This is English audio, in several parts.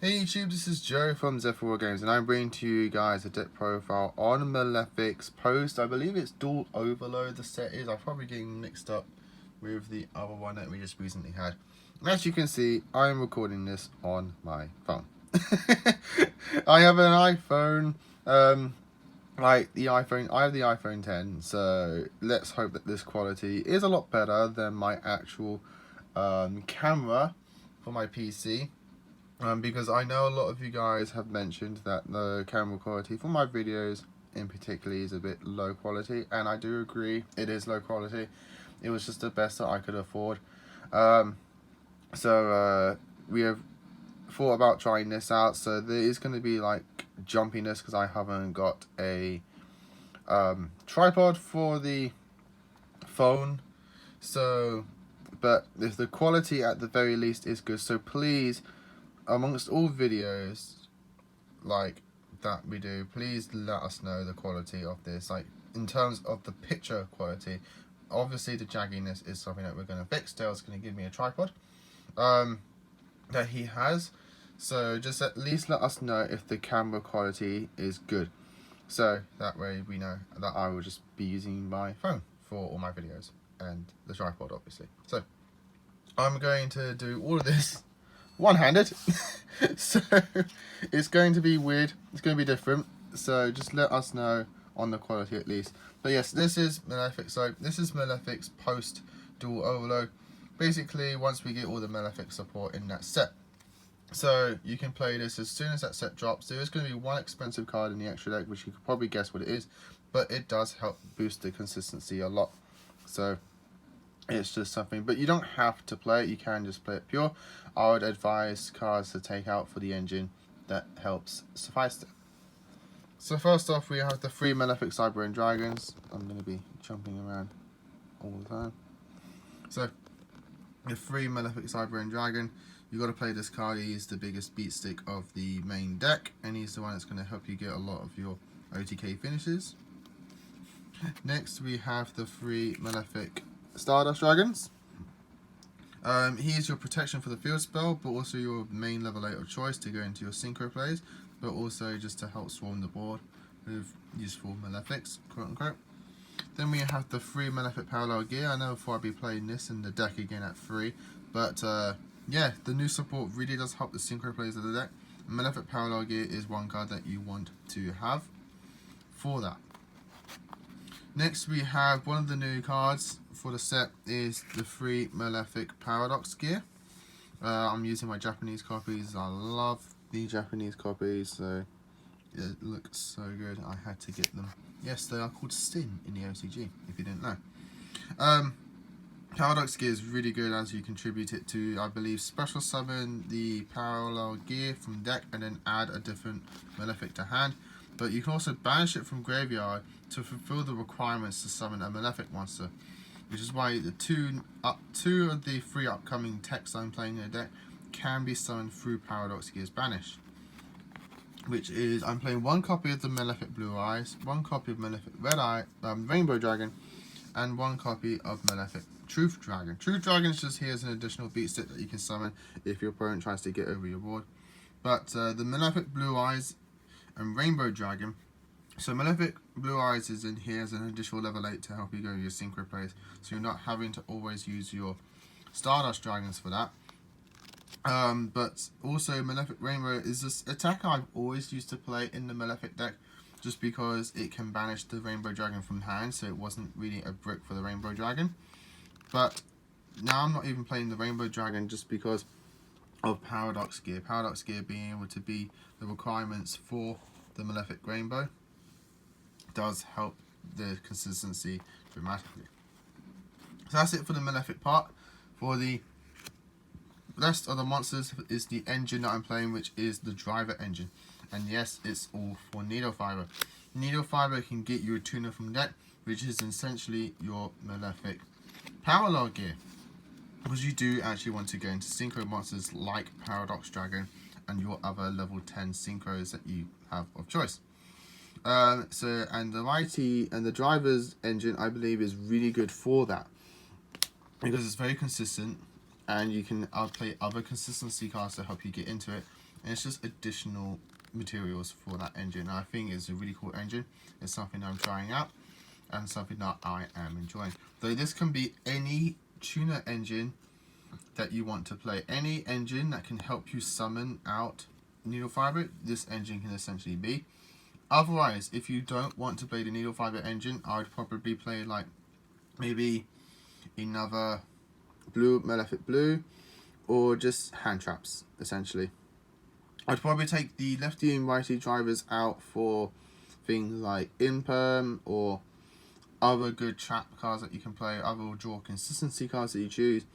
Hey YouTube, this is Joe from Zephyr Games, and I'm bringing to you guys a deck profile on Malefic's post. I believe it's Duel Overload the set is. I'm probably getting mixed up with the other one that we just recently had. And as you can see, I'm recording this on my phone. I have an iPhone, like the iPhone, I have the iPhone 10, so let's hope that this quality is a lot better than my actual camera for my PC. Because I know a lot of you guys have mentioned that the camera quality for my videos in particular is a bit low quality, and I do agree it is low quality. It was just the best that I could afford. We have thought about trying this out, so there is going to be like jumpiness because I haven't got a tripod for the phone, so but if the quality at the very least is good, so please, amongst all videos like that we do, please let us know the quality of this, like in terms of the picture quality. Obviously the jagginess is something that we're going to fix. Dale's going to give me a tripod that he has, so just at least let us know if the camera quality is good, so that way we know that I will just be using my phone for all my videos and the tripod obviously. So I'm going to do all of this one-handed. So it's going to be weird, it's going to be different, so just let us know on the quality at least. But yes, this is Malefic. So this is Malefic's post Duel Overload. Basically, once we get all the Malefic support in that set, so you can play this as soon as that set drops. There is going to be one expensive card in the extra deck, which you could probably guess what it is, but it does help boost the consistency a lot. So it's just something, but you don't have to play it, you can just play it pure. I would advise cards to take out for the engine that helps suffice it. So first off, we have the 3 Malefic Cyber Dragons. I'm going to be jumping around all the time. So the 3 Malefic Cyber Dragon, you got to play this card. He's the biggest beat stick of the main deck, and he's the one that's going to help you get a lot of your OTK finishes. Next we have the 3 Malefic Stardust Dragons. He is your protection for the field spell, but also your main level 8 of choice to go into your synchro plays, but also just to help swarm the board with useful Malefics, quote unquote. Then we have the 3 Malefic Parallel Gear. I know before I'll be playing this in the deck again at 3, but yeah, the new support really does help the synchro plays of the deck. Malefic Parallel Gear is one card that you want to have for that. Next we have one of the new cards for the set is the 3 Malefic Paradox Gear. I'm using my Japanese copies. I love the Japanese copies, so it looks so good. I had to get them. Yes, they are called Stin in the OCG, if you didn't know. Paradox Gear is really good as you contribute it to, I believe, special summon the Parallel Gear from deck and then add a different Malefic to hand. But you can also banish it from graveyard to fulfill the requirements to summon a Malefic monster, which is why the two of the 3 upcoming techs I'm playing in the deck can be summoned through Paradox Gear's Banish. Which is, I'm playing 1 copy of the Malefic Blue Eyes, 1 copy of Malefic Red Eye, Rainbow Dragon, and 1 copy of Malefic Truth Dragon. Truth Dragon is just here as an additional beat stick that you can summon if your opponent tries to get over your board. But the Malefic Blue Eyes and Rainbow Dragon, so Malefic Blue Eyes is in here as an additional level 8 to help you go your synchro plays, so you're not having to always use your Stardust Dragons for that. But also Malefic Rainbow is this attack I've always used to play in the Malefic deck, just because it can banish the Rainbow Dragon from hand, so it wasn't really a brick for the Rainbow Dragon. But now I'm not even playing the Rainbow Dragon just because of Paradox Gear. Paradox Gear being able to be the requirements for the Malefic Rainbow does help the consistency dramatically. So that's it for the Malefic part. For the rest of the monsters is the engine that I'm playing, which is the Driver engine. And yes, it's all for Needle Fiber. Needle Fiber can get you a tuner from deck, which is essentially your Malefic Parallel Gear, because you do actually want to go into synchro monsters like Paradox Dragon and your other level 10 synchros that you have of choice. And the Mighty and the Driver's engine, I believe, is really good for that, because it's very consistent and you can outplay other consistency cards to help you get into it. and it's just additional materials for that engine. I think it's a really cool engine. It's something I'm trying out and something that I am enjoying. Though this can be any tuner engine that you want to play. Any engine that can help you summon out needle fiber, this engine can essentially be. Otherwise, if you don't want to play the needle fiber engine, I would probably play like maybe another blue Malefic blue, or just hand traps essentially. I'd probably take the lefty and righty drivers out for things like imperm or other good trap cards that you can play, other draw consistency cards that you choose.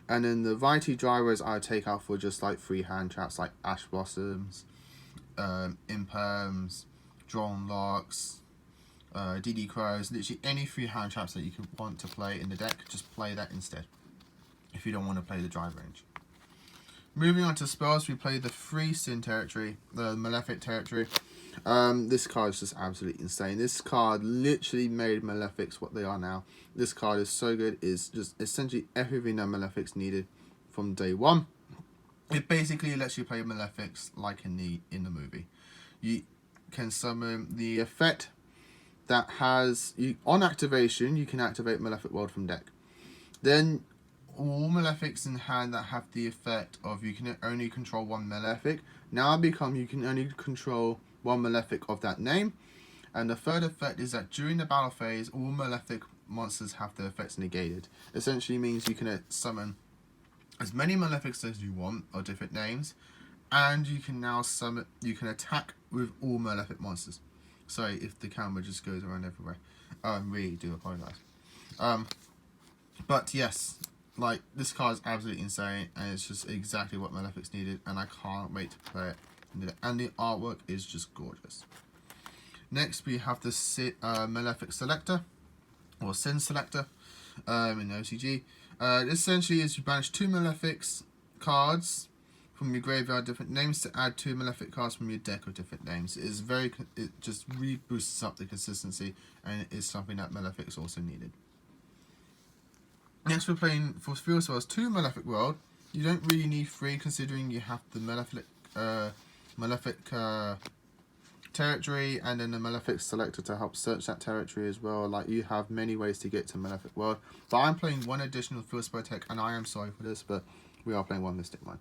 And then the righty drivers I would take out for just like free hand traps like Ash Blossoms, imperms, Drawn Locks, DD Crows, literally any free hand traps that you could want to play in the deck, just play that instead if you don't want to play the drive range. Moving on to spells, we play the free Sin territory, the Malefic territory. This card is just absolutely insane. This card literally made Malefics what they are now. This card is so good. It's just essentially everything that Malefics needed from day one. It basically lets you play Malefics like in the movie. You can summon the effect that has on activation. You can activate Malefic World from deck. Then all Malefics in hand that have the effect of you can only control one Malefic now become you can only control one Malefic of that name. And the third effect is that during the battle phase, all Malefic monsters have their effects negated. Essentially means you can summon as many Malefics as you want of different names, and you can now summon. You can attack with all Malefic monsters. Sorry if the camera just goes around everywhere. I really do apologize. But yes, like this card is absolutely insane, and it's just exactly what Malefics needed, and I can't wait to play it. And the artwork is just gorgeous. Next, we have the Malefic Selector, or Sin Selector, in OCG. Essentially is you banish 2 Malefics cards from your graveyard, different names, to add 2 Malefic cards from your deck of different names. It just really boosts up the consistency, and it is something that Malefics also needed. Next, we're playing for field spells 2 Malefic World. You don't really need 3, considering you have the Malefic territory and then the Malefic Selector to help search that territory as well. Like, you have many ways to get to Malefic World. But I'm playing 1 additional field spell tech, and I am sorry for this, but we are playing 1 Mystic Mine.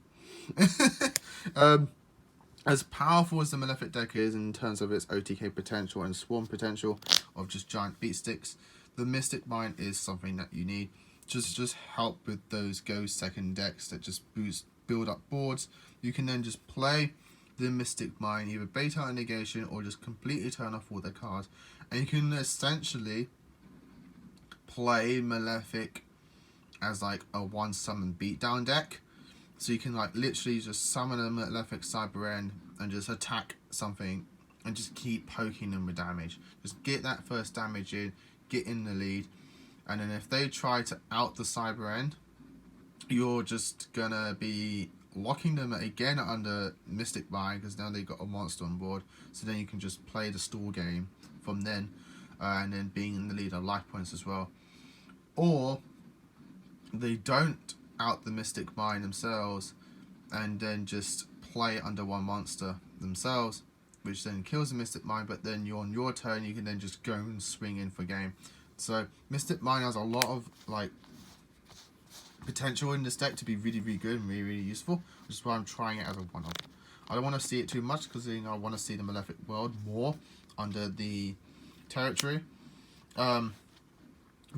As powerful as the Malefic deck is in terms of its OTK potential and swarm potential of just giant beat sticks, the Mystic Mine is something that you need. Just help with those go second decks that just build up boards. You can then just play the Mystic Mine, either bait out a negation or just completely turn off all their cards, and you can essentially play Malefic as like a 1 summon beatdown deck. So you can like literally just summon a Malefic Cyber End and just attack something and just keep poking them with damage. Just get that first damage in, get in the lead, and then if they try to out the Cyber End, you're just gonna be locking them again under Mystic Mine, because now they've got a monster on board. So then you can just play the stall game from then, and then being in the lead of life points as well. Or they don't out the Mystic Mine themselves and then just play under 1 monster themselves, which then kills the Mystic Mine, but then you're on your turn, you can then just go and swing in for game. So Mystic Mine has a lot of like potential in this deck to be really, really good and really, really useful, which is why I'm trying it as a one-off. I don't want to see it too much, because I want to see the Malefic World more under the territory. But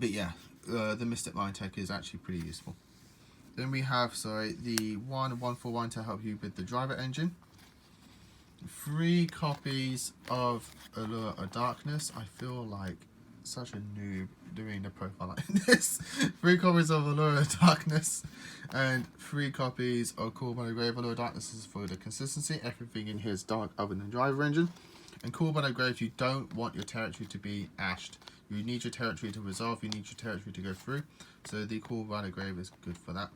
yeah, the Mystic Mine tech is actually pretty useful. Then we have, the 1/1/1 to help you with the driver engine. 3 copies of Allure of Darkness. I feel like such a noob doing the profile like this. 3 copies of Allure of Darkness and 3 copies of Call by the Grave. Allure of Darkness is for the consistency. Everything in here is dark other than driver engine. And Call by the Grave, you don't want your territory to be ashed. You need your territory to resolve, you need your territory to go through. So the Call by the Grave is good for that.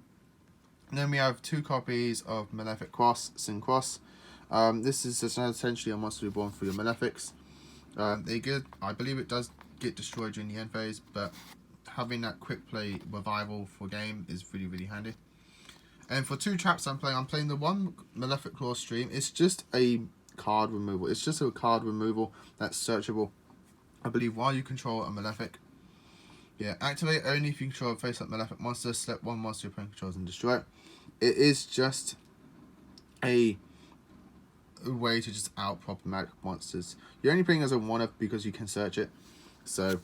And then we have 2 copies of Malefic Cross, Sin Cross. This is essentially a monster reborn for your Malefics. They're good. I believe it does get destroyed during the end phase, but having that quick play revival for game is really, really handy. And for 2 traps I'm playing the one Malefic Claw Stream. It's just a card removal. It's just a card removal that's searchable, I believe, while you control a Malefic. Yeah, activate only if you control a face-up Malefic monster. Select one monster your opponent controls and destroy it. It is just a way to just out problematic monsters. You're only playing as a one-off because you can search it. So,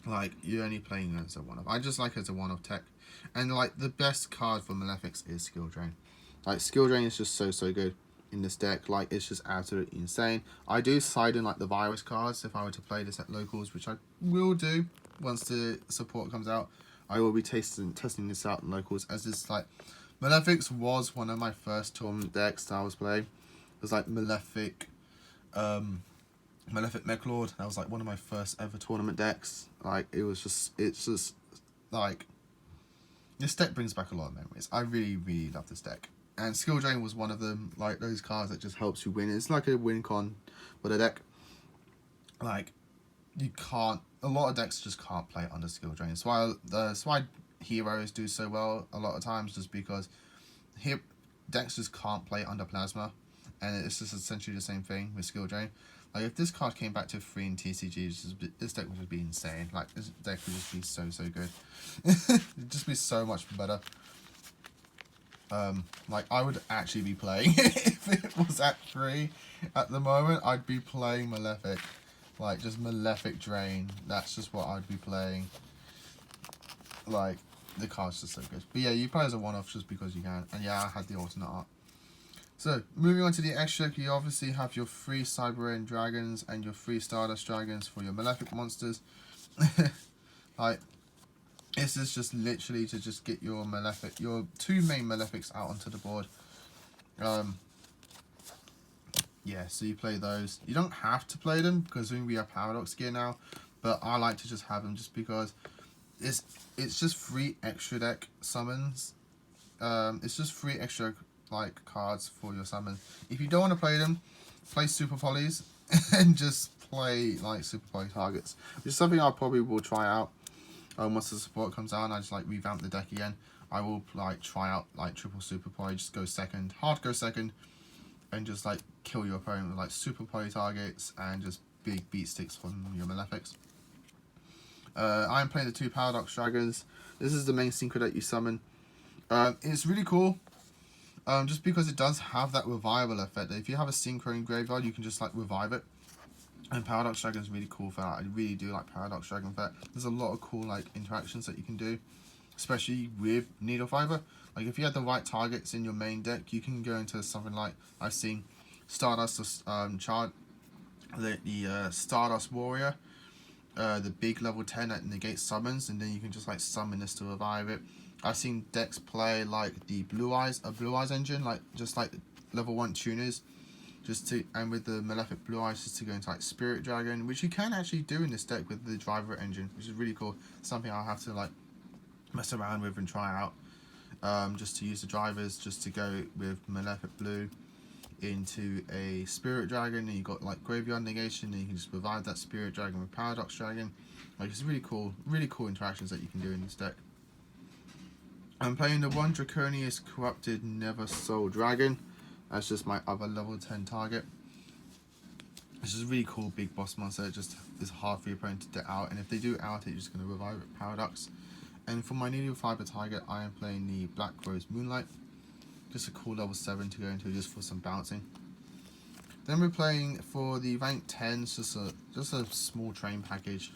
like, you're only playing as a one-off. I just like it as a one-off tech. And, like, the best card for Malefics is Skill Drain. Like, Skill Drain is just so good in this deck. Like, it's just absolutely insane. I do side in, like, the virus cards if I were to play this at locals, which I will do once the support comes out. I will be testing this out in locals, as it's, like, Malefics was one of my first tournament decks that I was playing. It was, like, Malefic Mechlord. That was, like, one of my first ever tournament decks. Like, it's just, like, this deck brings back a lot of memories. I really love this deck. And Skill Drain was one of them, like, those cards that just helps you win. It's like a win con with a deck. Like, you can't, a lot of decks just can't play under Skill Drain. That's why heroes do so well a lot of times, just because decks just can't play under Plasma. And it's just essentially the same thing with Skill Drain. Like, if this card came back to 3 in TCG, this deck would just be insane. Like, this deck would just be so good. It'd just be so much better. Like, I would actually be playing if it was at 3 at the moment. I'd be playing Malefic. Like, just Malefic Drain. That's just what I'd be playing. Like, the card's just so good. But yeah, you play as a one-off just because you can. And yeah, I had the alternate art. So, moving on to the extra, you obviously have your 3 Cyberend Dragons and your 3 Stardust Dragons for your Malefic monsters. Like, this is just literally to just get your 2 main Malefics out onto the board. Yeah, so you play those. You don't have to play them because we have Paradox gear now, but I like to just have them just because it's just 3 extra deck summons. It's just 3 extra, like, cards for your summon. If you don't want to play them, play Super Polys and just play, like, Super Poly targets, which is something I probably will try out. Once the support comes out and I just, like, revamp the deck again, I will, like, try out, like, triple Super Poly, just go second, hard go second, and just, like, kill your opponent with, like, Super Poly targets and just big beat sticks from your Malefics. I'm playing the 2 Paradox Dragons. This is the main synchro that you summon. It's really cool. Just because it does have that revival effect. If you have a synchro in graveyard, you can just, like, revive it. And Paradox Dragon is really cool for that. I really do like Paradox Dragon for that. There's a lot of cool, like, interactions that you can do, especially with Needle Fiber. Like, if you had the right targets in your main deck, you can go into something like, I've seen Stardust the Stardust Warrior, the big level 10 that negates summons, and then you can just, like, summon this to revive it. I've seen decks play, like, the Blue Eyes engine, like, just like level 1 tuners, and with the Malefic Blue Eyes just to go into, like, Spirit Dragon, which you can actually do in this deck with the Driver engine, which is really cool. Something I'll have to, like, mess around with and try out, just to use the drivers, just to go with Malefic Blue into a Spirit Dragon, and you got, like, Graveyard Negation, and you can just revive that Spirit Dragon with Paradox Dragon. Like, it's really cool interactions that you can do in this deck. I'm playing the 1 Draconius Corrupted Never Soul Dragon. That's just my other level 10 target. It's just a really cool big boss monster. It just is hard for your opponent to get out, and if they do out it, you're just going to revive it, Paradox. And for my Needle Fiber target, I am playing the Black Rose Moonlight. Just a cool level 7 to go into just for some bouncing. Then we're playing for the rank 10s, just a small train package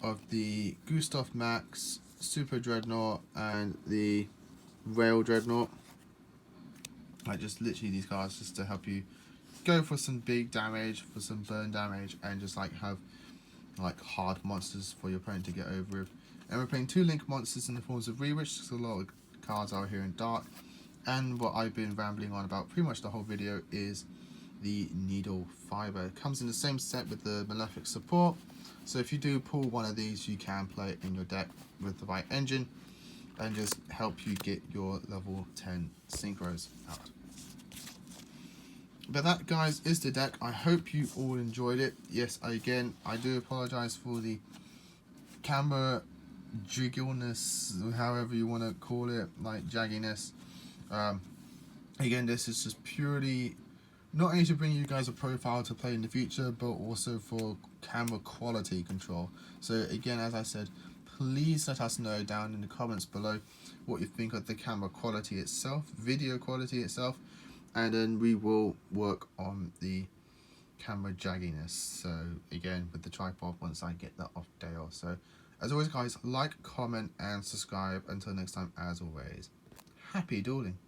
of the Gustav Max, Super Dreadnought, and the Rail Dreadnought. Like, just literally these cards just to help you go for some big damage, for some burn damage, and just, like, have, like, hard monsters for your opponent to get over with. And we're playing 2 Link monsters in the forms of Rewitch, because a lot of cards out here in Dark. And what I've been rambling on about pretty much the whole video is the Needle Fiber. It comes in the same set with the Malefic support, so if you do pull one of these, you can play it in your deck with the right engine and just help you get your level 10 synchros out. But that, guys, is the deck. I hope you all enjoyed it. Yes, again, I do apologize for the camera jiggleness, however you want to call it, like jagginess. Again, this is just purely not only to bring you guys a profile to play in the future, but also for camera quality control. So again, as I said, please let us know down in the comments below what you think of the camera quality itself, video quality itself, and then we will work on the camera jagginess. So again, with the tripod, once I get that off Dale. So as always guys, like, comment and subscribe. Until next time, as always, happy dueling.